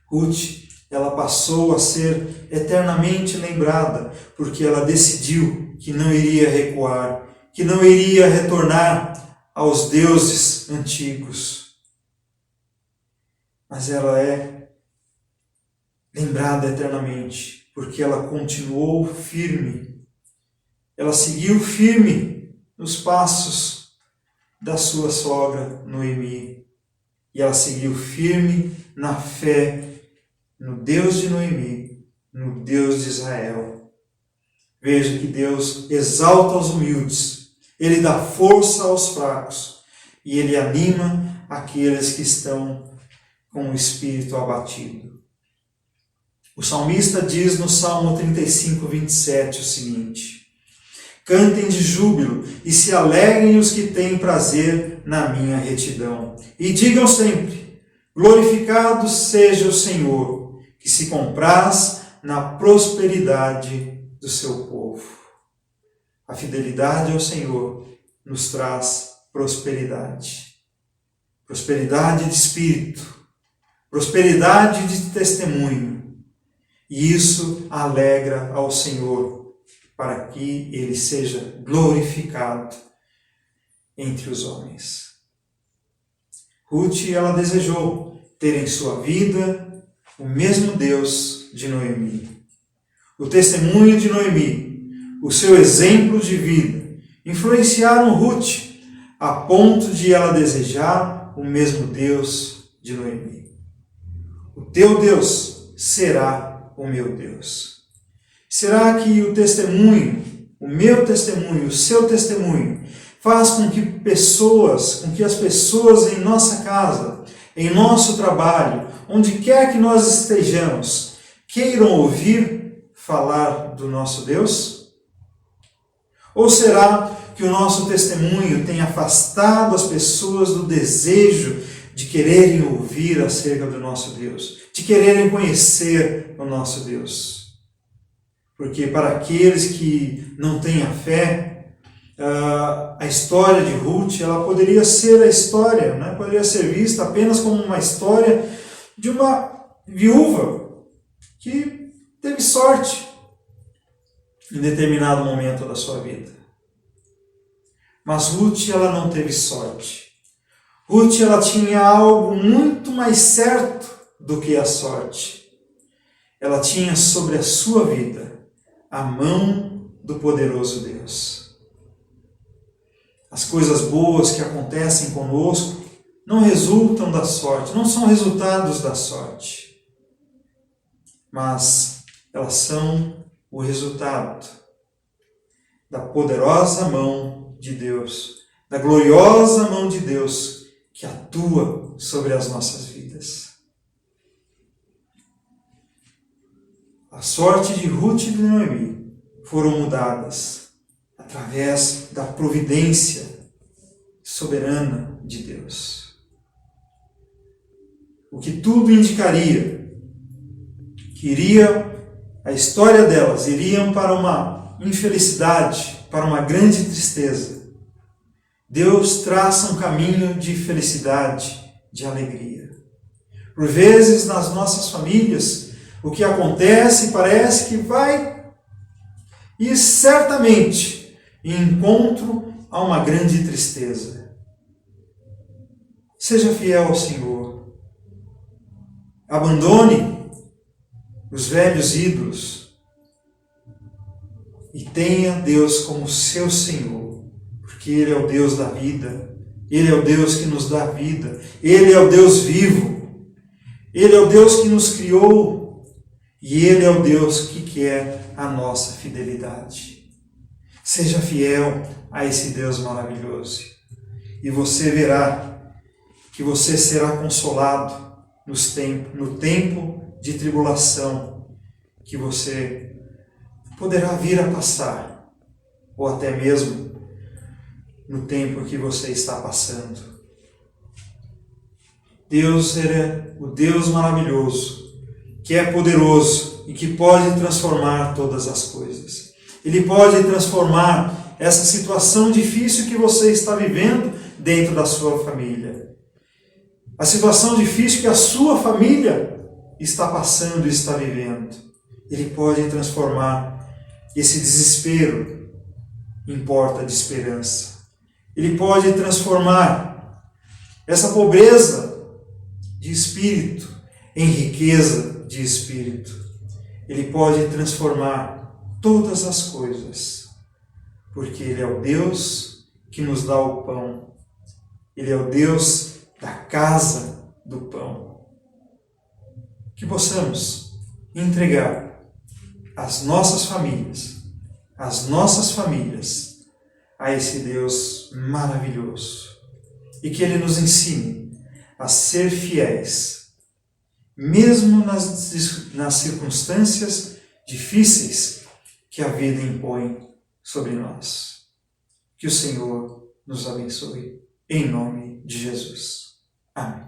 Ruth, ela passou a ser eternamente lembrada, porque ela decidiu que não iria recuar, que não iria retornar aos deuses antigos. Mas ela é lembrada eternamente, porque ela continuou firme. Ela seguiu firme nos passos da sua sogra Noemi. E ela seguiu firme na fé no Deus de Noemi, no Deus de Israel. Veja que Deus exalta os humildes, Ele dá força aos fracos e Ele anima aqueles que estão com o espírito abatido. O salmista diz no Salmo 35, 27 o seguinte: cantem de júbilo e se alegrem os que têm prazer na minha retidão. E digam sempre: glorificado seja o Senhor, que se compraz na prosperidade do seu povo. A fidelidade ao Senhor nos traz prosperidade. Prosperidade de espírito, prosperidade de testemunho. E isso alegra ao Senhor, para que Ele seja glorificado entre os homens. Ruth, ela desejou ter em sua vida o mesmo Deus de Noemi. O testemunho de Noemi, o seu exemplo de vida, influenciaram Ruth a ponto de ela desejar o mesmo Deus de Noemi. O teu Deus será o meu Deus. Será que o testemunho, o meu testemunho, o seu testemunho, faz com que as pessoas em nossa casa, em nosso trabalho, onde quer que nós estejamos, queiram ouvir falar do nosso Deus? Ou será que o nosso testemunho tem afastado as pessoas do desejo de quererem ouvir acerca do nosso Deus, de quererem conhecer o nosso Deus? Porque para aqueles que não têm a fé, a história de Ruth, ela poderia ser a história, poderia ser vista apenas como uma história de uma viúva que teve sorte em determinado momento da sua vida. Mas Ruth, ela não teve sorte. Ruth, ela tinha algo muito mais certo do que a sorte. Ela tinha sobre a sua vida a mão do poderoso Deus. As coisas boas que acontecem conosco não resultam da sorte, não são resultados da sorte, mas elas são o resultado da poderosa mão de Deus, da gloriosa mão de Deus que atua sobre as nossas vidas. A sorte de Ruth e de Noemi foram mudadas através da providência soberana de Deus. O que tudo indicaria que a história delas iriam para uma infelicidade, para uma grande tristeza. Deus traça um caminho de felicidade, de alegria. Por vezes, nas nossas famílias, o que acontece parece que vai ir certamente em encontro a uma grande tristeza. Seja fiel ao Senhor. Abandone os velhos ídolos e tenha Deus como seu Senhor, porque Ele é o Deus da vida, Ele é o Deus que nos dá vida, Ele é o Deus vivo, Ele é o Deus que nos criou e Ele é o Deus que quer a nossa fidelidade. Seja fiel a esse Deus maravilhoso e você verá que você será consolado no tempo de tribulação que você poderá vir a passar, ou até mesmo no tempo que você está passando. Deus é o Deus maravilhoso, que é poderoso e que pode transformar todas as coisas. Ele pode transformar essa situação difícil que você está vivendo dentro da sua família. A situação difícil que a sua família está passando e está vivendo. Ele pode transformar esse desespero em porta de esperança. Ele pode transformar essa pobreza de espírito em riqueza de espírito. Ele pode transformar todas as coisas, porque Ele é o Deus que nos dá o pão. Ele é o Deus da casa do pão. Que possamos entregar as nossas famílias a esse Deus maravilhoso e que Ele nos ensine a ser fiéis, mesmo nas circunstâncias difíceis que a vida impõe sobre nós. Que o Senhor nos abençoe, em nome de Jesus. Amém.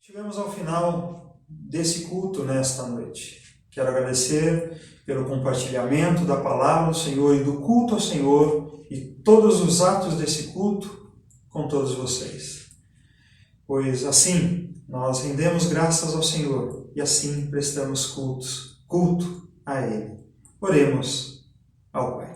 Chegamos ao final desse culto nesta noite. Quero agradecer pelo compartilhamento da palavra do Senhor e do culto ao Senhor e todos os atos desse culto com todos vocês. Pois assim, nós rendemos graças ao Senhor e assim prestamos culto a Ele. Oremos ao Pai.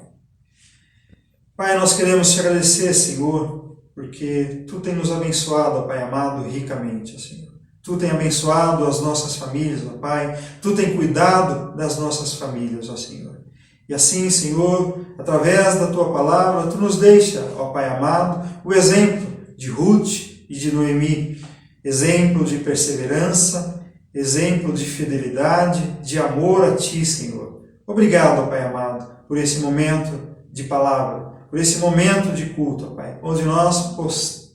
Pai, nós queremos te agradecer, Senhor, porque Tu tem nos abençoado, Pai amado, ricamente, Senhor. Tu tem abençoado as nossas famílias, ó Pai. Tu tem cuidado das nossas famílias, ó Senhor. E assim, Senhor, através da Tua palavra, Tu nos deixa, ó Pai amado, o exemplo de Ruth e de Noemi, exemplo de perseverança, exemplo de fidelidade, de amor a Ti, Senhor. Obrigado, ó Pai amado, por esse momento de palavra, por esse momento de culto, ó Pai, onde nós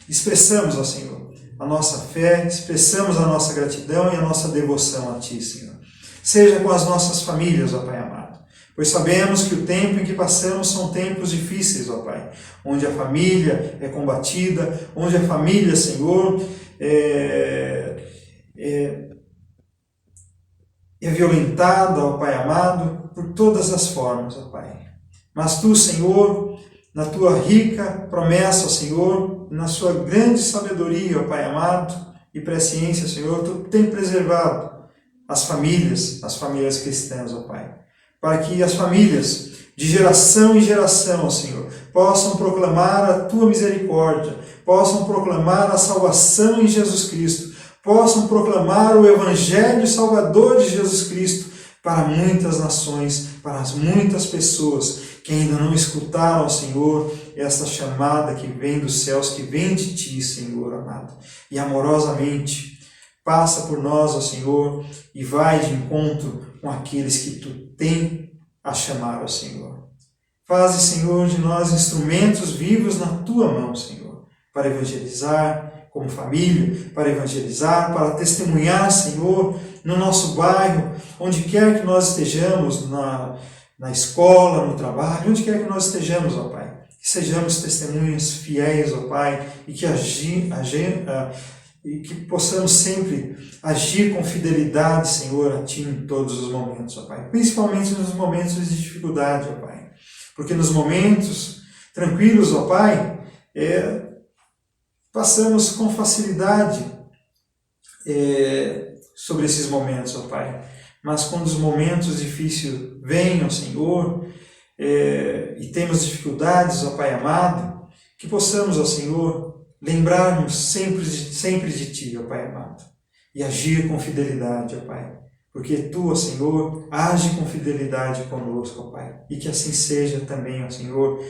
expressamos, ó Senhor, a nossa fé, expressamos a nossa gratidão e a nossa devoção a Ti, Senhor. Seja com as nossas famílias, ó Pai amado, pois sabemos que o tempo em que passamos são tempos difíceis, ó Pai, onde a família é combatida, onde a família, Senhor, é violentada, ó Pai amado, por todas as formas, ó Pai. Mas Tu, Senhor, na Tua rica promessa, ó Senhor, na Sua grande sabedoria, ó Pai amado, e presciência, Senhor, Tu tem preservado as famílias cristãs, ó Pai, para que as famílias, de geração em geração, ó Senhor, possam proclamar a Tua misericórdia, possam proclamar a salvação em Jesus Cristo, possam proclamar o Evangelho Salvador de Jesus Cristo para muitas nações, para as muitas pessoas que ainda não escutaram, Senhor, essa chamada que vem dos céus, que vem de Ti, Senhor amado. E amorosamente passa por nós, ó Senhor, e vai de encontro com aqueles que Tu tem a chamar, ó Senhor. Faze, Senhor, de nós instrumentos vivos na Tua mão, Senhor, para evangelizar como família, para evangelizar, para testemunhar, Senhor, no nosso bairro, onde quer que nós estejamos, na escola, no trabalho, onde quer que nós estejamos, ó Pai. Que sejamos testemunhas fiéis, ó Pai, e que possamos sempre agir com fidelidade, Senhor, a Ti em todos os momentos, ó Pai. Principalmente nos momentos de dificuldade, ó Pai. Porque nos momentos tranquilos, ó Pai, passamos com facilidade sobre esses momentos, ó Pai. Mas quando os momentos difíceis vêm, ó Senhor, e temos dificuldades, ó Pai amado, que possamos, ó Senhor, lembrar-nos sempre de Ti, ó Pai amado, e agir com fidelidade, ó Pai. Porque Tu, ó Senhor, age com fidelidade conosco, ó Pai. E que assim seja também, ó Senhor,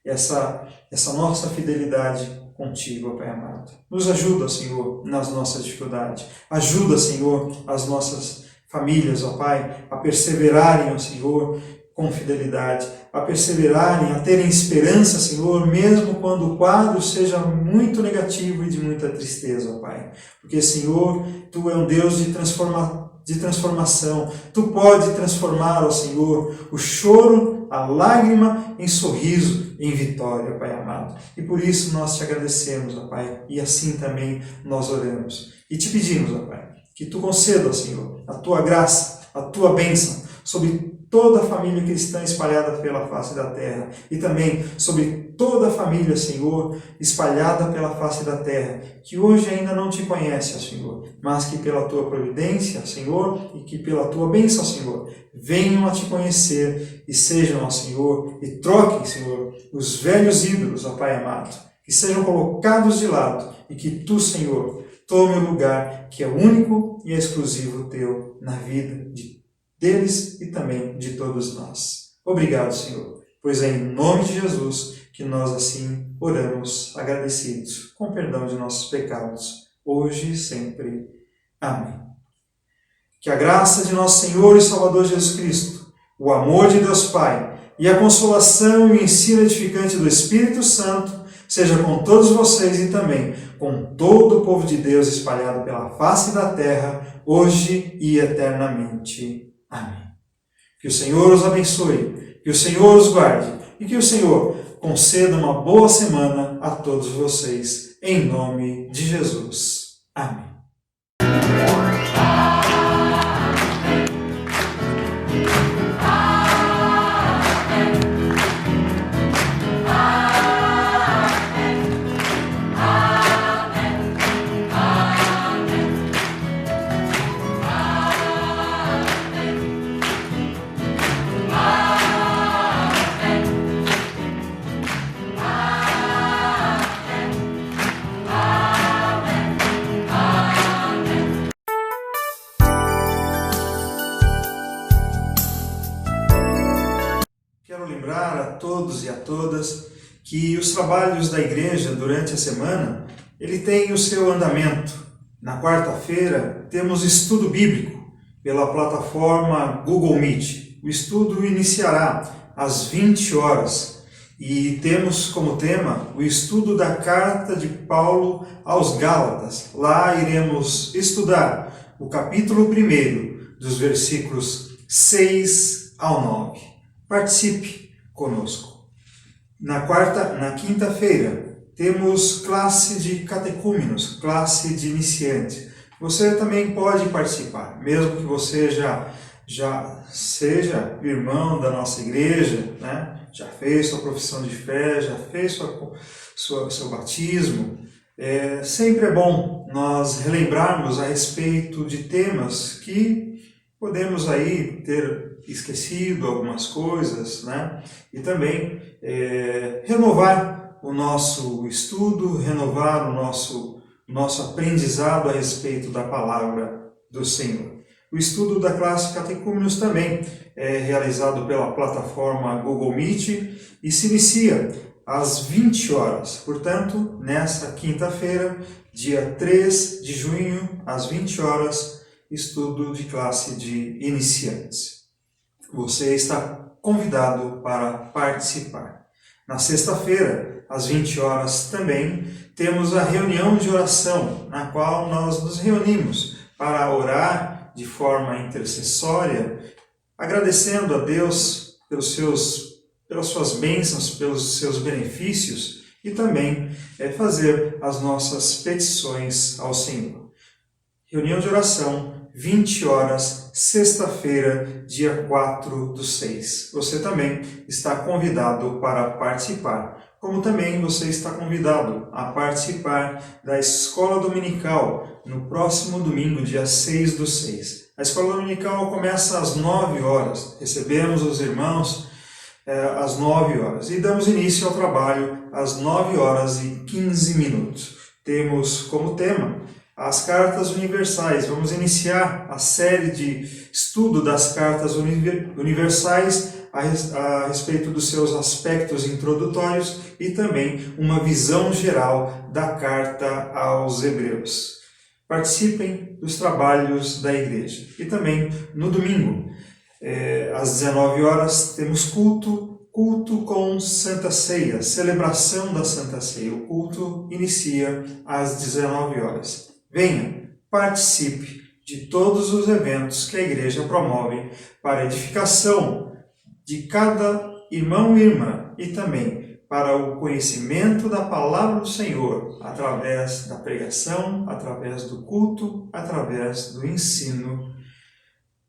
essa nossa fidelidade contigo, ó Pai amado. Nos ajuda, Senhor, nas nossas dificuldades. Ajuda, Senhor, as nossas famílias, ó Pai, a perseverarem, ó Senhor, com fidelidade, a perseverarem, a terem esperança, Senhor, mesmo quando o quadro seja muito negativo e de muita tristeza, ó Pai. Porque, Senhor, Tu é um Deus de transformação. Tu pode transformar, ó Senhor, o choro, a lágrima em sorriso, em vitória, ó Pai amado. E por isso nós Te agradecemos, ó Pai, e assim também nós oramos. E Te pedimos, ó Pai, que Tu conceda, ó Senhor, a Tua graça, a Tua bênção sobre toda a família cristã espalhada pela face da terra e também sobre toda a família, Senhor, espalhada pela face da terra, que hoje ainda não Te conhece, ó Senhor, mas que pela Tua providência, Senhor, e que pela Tua bênção, Senhor, venham a Te conhecer e sejam, ó Senhor, e troquem, Senhor, os velhos ídolos, ó Pai amado, que sejam colocados de lado e que Tu, Senhor, tome o lugar que é único e exclusivo Teu na vida deles e também de todos nós. Obrigado, Senhor, pois é em nome de Jesus que nós assim oramos agradecidos, com perdão de nossos pecados, hoje e sempre. Amém. Que a graça de nosso Senhor e Salvador Jesus Cristo, o amor de Deus Pai e a consolação e o ensino edificante do Espírito Santo seja com todos vocês e também com todo o povo de Deus espalhado pela face da terra, hoje e eternamente. Amém. Que o Senhor os abençoe, que o Senhor os guarde e que o Senhor conceda uma boa semana a todos vocês, em nome de Jesus. Amém. lembrar a todos e a todas que os trabalhos da igreja durante a semana, ele tem o seu andamento. Na quarta-feira temos estudo bíblico pela plataforma Google Meet. O estudo iniciará às 20 horas e temos como tema o estudo da carta de Paulo aos Gálatas. Lá iremos estudar o capítulo 1, dos versículos 6 ao 9. Participe conosco. Na quinta-feira, temos classe de catecúmenos, classe de iniciantes. Você também pode participar, mesmo que você já seja irmão da nossa igreja, né? Já fez sua profissão de fé, já fez seu batismo. Sempre é bom nós relembrarmos a respeito de temas que podemos aí ter esquecido algumas coisas, né? E também renovar o nosso estudo, renovar o nosso aprendizado a respeito da palavra do Senhor. O estudo da classe Catecúmenos também é realizado pela plataforma Google Meet e se inicia às 20 horas. Portanto, nesta quinta-feira, dia 3 de junho, às 20 horas, estudo de classe de iniciantes. Você está convidado para participar. Na sexta-feira, às 20 horas também, temos a reunião de oração, na qual nós nos reunimos para orar de forma intercessória, agradecendo a Deus pelas suas bênçãos, pelos seus benefícios e também fazer as nossas petições ao Senhor. Reunião de oração, 20 horas, sexta-feira, dia 4/6. Você também está convidado para participar, como também você está convidado a participar da Escola Dominical no próximo domingo, dia 6/6. A Escola Dominical começa às 9 horas. Recebemos os irmãos às 9 horas e damos início ao trabalho às 9h15. Temos como tema as cartas universais. Vamos iniciar a série de estudo das cartas universais a respeito dos seus aspectos introdutórios e também uma visão geral da carta aos Hebreus. Participem dos trabalhos da igreja. E também no domingo, às 19 horas, temos culto com Santa Ceia, celebração da Santa Ceia. O culto inicia às 19 horas. Venha, participe de todos os eventos que a igreja promove para a edificação de cada irmão e irmã e também para o conhecimento da palavra do Senhor através da pregação, através do culto, através do ensino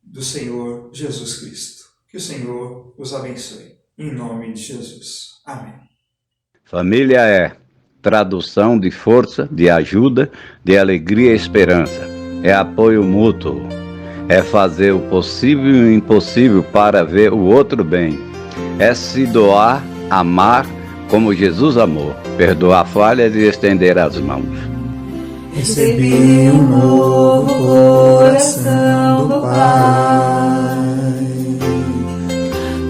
do Senhor Jesus Cristo. Que o Senhor os abençoe. Em nome de Jesus. Amém. Família é tradução de força, de ajuda, de alegria e esperança. É apoio mútuo. É fazer o possível e o impossível para ver o outro bem. É se doar, amar como Jesus amou, perdoar falhas e estender as mãos. Recebi um novo coração do Pai,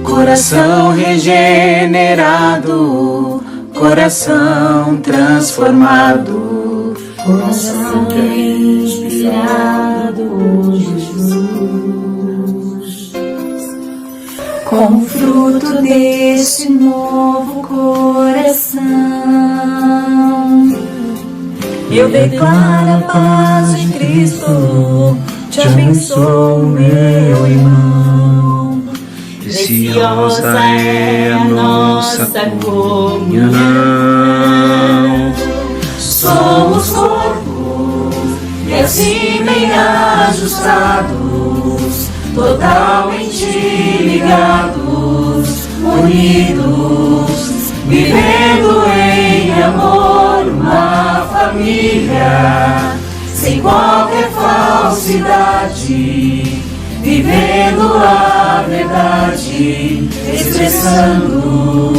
coração regenerado, coração transformado, coração inspirado por Jesus. Como fruto deste novo coração, eu declaro a paz de Cristo, te abençoo, meu irmão. Preciosa é a nossa comunhão. Somos corpo e assim bem ajustados, totalmente ligados, unidos, vivendo em amor uma família, sem qualquer falsidade, vivendo a verdade, expressando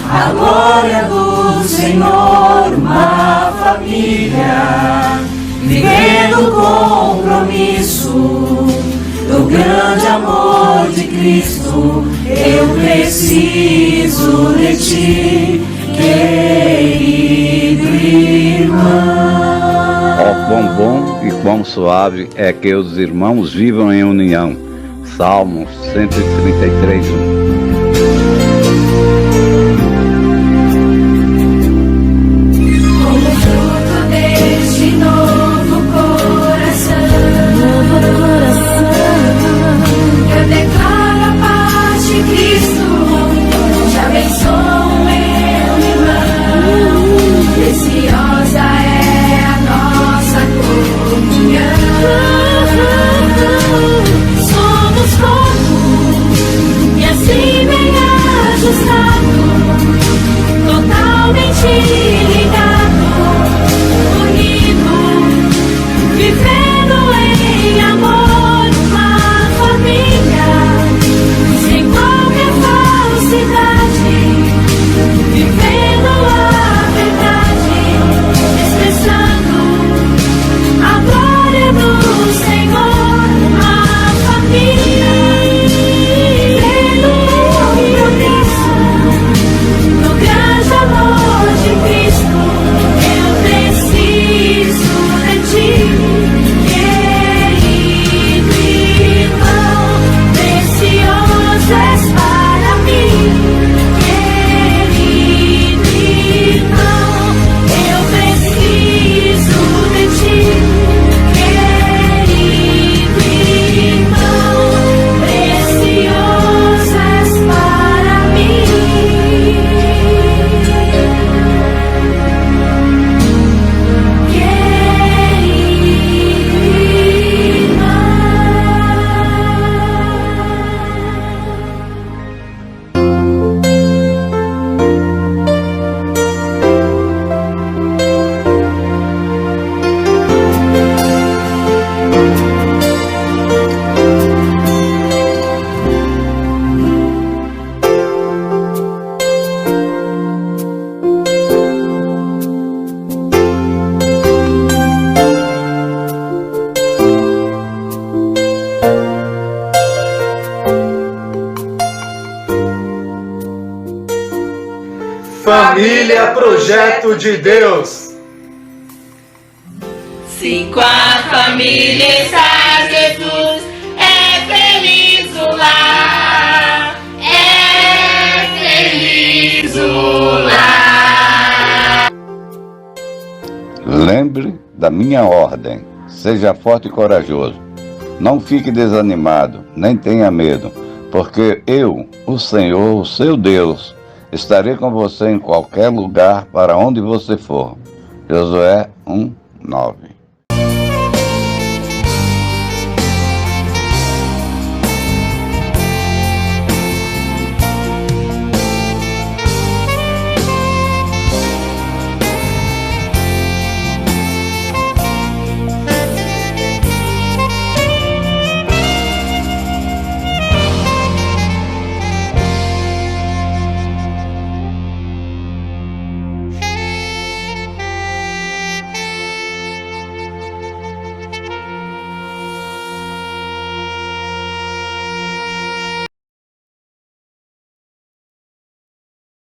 a glória do Senhor, uma família, vivendo o compromisso do grande amor de Cristo, Eu preciso de ti, querido irmão. Ó, quão bom e quão suave é que os irmãos vivam em união. Salmos 133:1. Como fruto deste novo coração, eu declaro a paz de Cristo, te abençoo, meu irmão. Preciosa é a nossa comunhão. Somos corpo e assim bem ajustado, totalmente ligado, unido, vivendo em amor, uma família, sem qualquer falsidade, vivendo a verdade, expressando a glória do Senhor, uma família, vivendo o progresso no grande amor de Cristo. Eu preciso de ti, querido irmão. Precioso és para mim, querido irmão. Eu preciso de ti, querido irmão. Precioso és para mim. Família Projeto de Deus. Se com a família está Jesus, é feliz o lar, é feliz o lar. Lembre da minha ordem. Seja forte e corajoso. Não fique desanimado, nem tenha medo, porque eu, o Senhor, o seu Deus, estarei com você em qualquer lugar para onde você for. Josué 1:9.